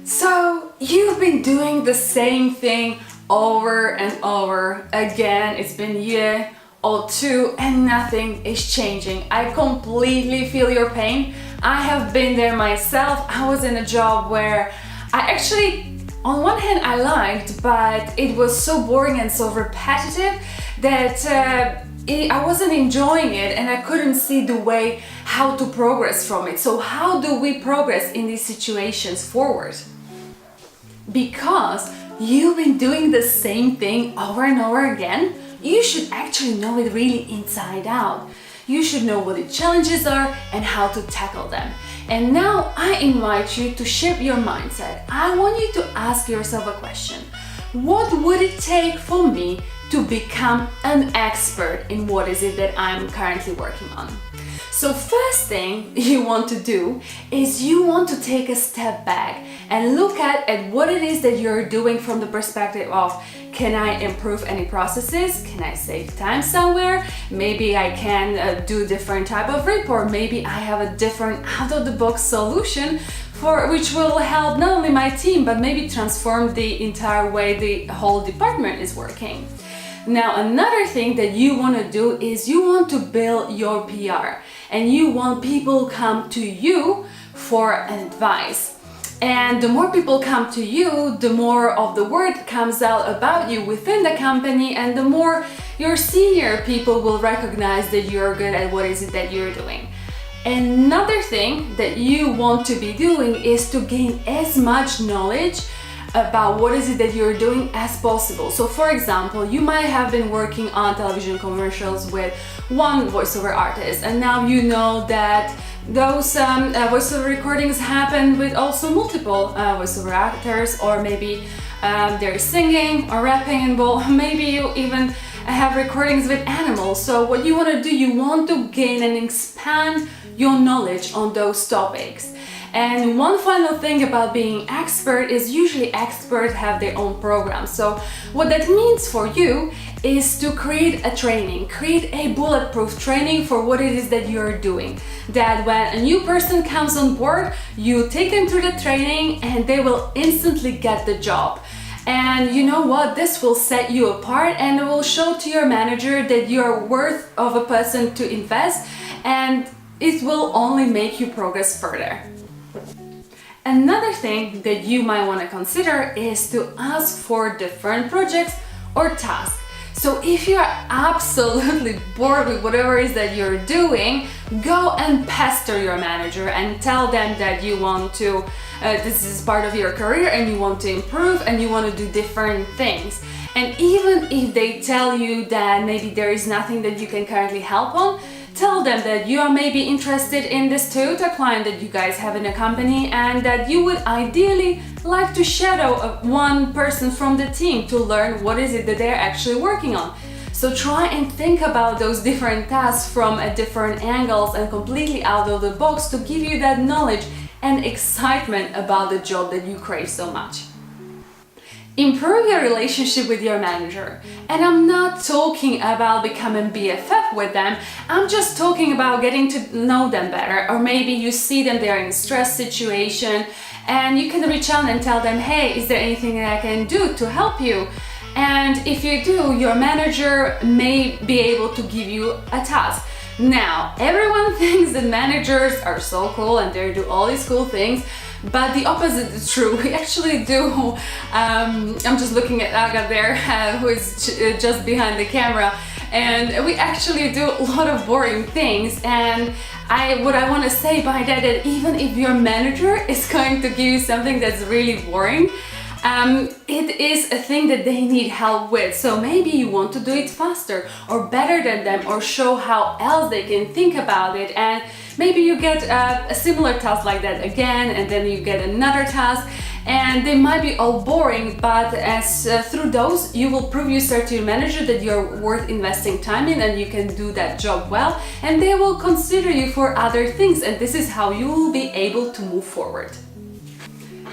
So you've been doing the same thing over and over again. It's been a year or two and nothing is changing. I completely feel your pain. I have been there myself. I was in a job where I actually, on one hand I liked, but it was so boring and so repetitive that I wasn't enjoying it and I couldn't see the way how to progress from it. So how do we progress in these situations forward? Because you've been doing the same thing over and over again, you should actually know it really inside out. You should know what the challenges are and how to tackle them. And now I invite you to shape your mindset. I want you to ask yourself a question. What would it take for me to become an expert in what is it that I'm currently working on? So first thing you want to do is you want to take a step back and look at what it is that you're doing from the perspective of, can I improve any processes? Can I save time somewhere? Maybe I can do different type of report. Maybe I have a different out-of-the-box solution for which will help not only my team, but maybe transform the entire way the whole department is working. Now, another thing that you want to do is you want to build your PR and you want people come to you for advice. And the more people come to you, the more of the word comes out about you within the company, and the more your senior people will recognize that you're good at what is it that you're doing. Another thing that you want to be doing is to gain as much knowledge about what is it that you're doing as possible. So for example, you might have been working on television commercials with one voiceover artist, and now you know that those voiceover recordings happen with also multiple voiceover actors, or maybe they're singing or rapping involved. Maybe you even have recordings with animals. So what you want to do, you want to gain and expand your knowledge on those topics. And one final thing about being expert is usually experts have their own program. So what that means for you is to create a training, create a bulletproof training for what it is that you're doing. That when a new person comes on board, you take them through the training and they will instantly get the job. And you know what? This will set you apart and it will show to your manager that you're worth of a person to invest, and it will only make you progress further. Another thing that you might want to consider is to ask for different projects or tasks. So if you are absolutely bored with whatever it is that you're doing, go and pester your manager and tell them that you want to, this is part of your career and you want to improve and you want to do different things. And even if they tell you that maybe there is nothing that you can currently help on, tell them that you are maybe interested in this Toyota client that you guys have in a company, and that you would ideally like to shadow one person from the team to learn what is it that they're actually working on. So try and think about those different tasks from a different angles and completely out of the box to give you that knowledge and excitement about the job that you crave so much. Improve your relationship with your manager. And I'm not talking about becoming BFF with them, I'm just talking about getting to know them better. Or maybe you see them, they're in a stress situation, and you can reach out and tell them, hey, is there anything that I can do to help you? And if you do, your manager may be able to give you a task. Now, everyone thinks that managers are so cool and they do all these cool things, but the opposite is true. We actually do. I'm just looking at Aga there, who is just behind the camera, and we actually do a lot of boring things. And what I want to say by that even if your manager is going to give you something that's really boring, it is a thing that they need help with. So maybe you want to do it faster or better than them, or show how else they can think about it. And maybe you get a similar task like that again, and then you get another task, and they might be all boring, but as through those you will prove yourself to your manager that you're worth investing time in and you can do that job well, and they will consider you for other things, and this is how you will be able to move forward.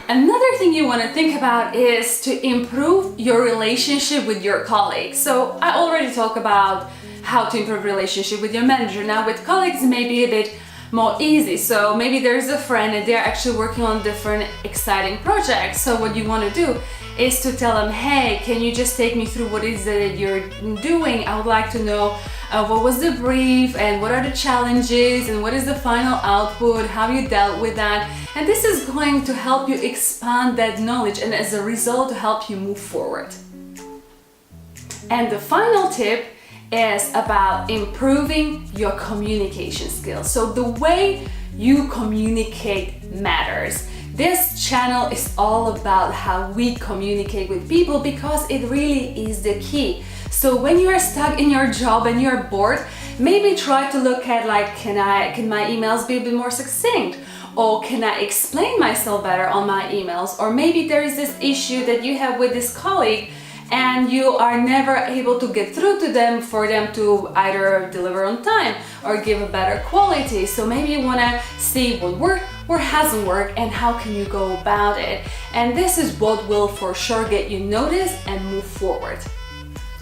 Another thing you want to think about is to improve your relationship with your colleagues. So I already talked about how to improve relationship with your manager. Now with colleagues, maybe a bit more easy. So maybe there's a friend and they're actually working on different exciting projects. So what you want to do is to tell them, hey, can you just take me through what is it that you're doing? I would like to know what was the brief and what are the challenges and what is the final output, how you dealt with that. And this is going to help you expand that knowledge and as a result to help you move forward. And the final tip is about improving your communication skills. So the way you communicate matters. This channel is all about how we communicate with people because it really is the key. So when you are stuck in your job and you're bored, maybe try to look at like, can my emails be a bit more succinct? Or can I explain myself better on my emails? Or maybe there is this issue that you have with this colleague and you are never able to get through to them for them to either deliver on time or give a better quality. So maybe you want to see what worked, what hasn't worked, and how can you go about it. And this is what will for sure get you noticed and move forward.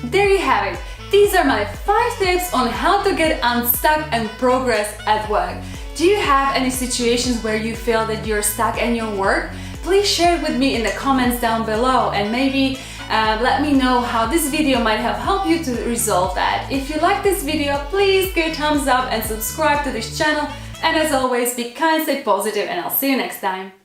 There you have it. These are my 5 tips on how to get unstuck and progress at work. Do you have any situations where you feel that you're stuck in your work? Please share it with me in the comments down below and maybe let me know how this video might have helped you to resolve that. If you like this video, please give a thumbs up and subscribe to this channel. And as always, be kind, stay positive, and I'll see you next time.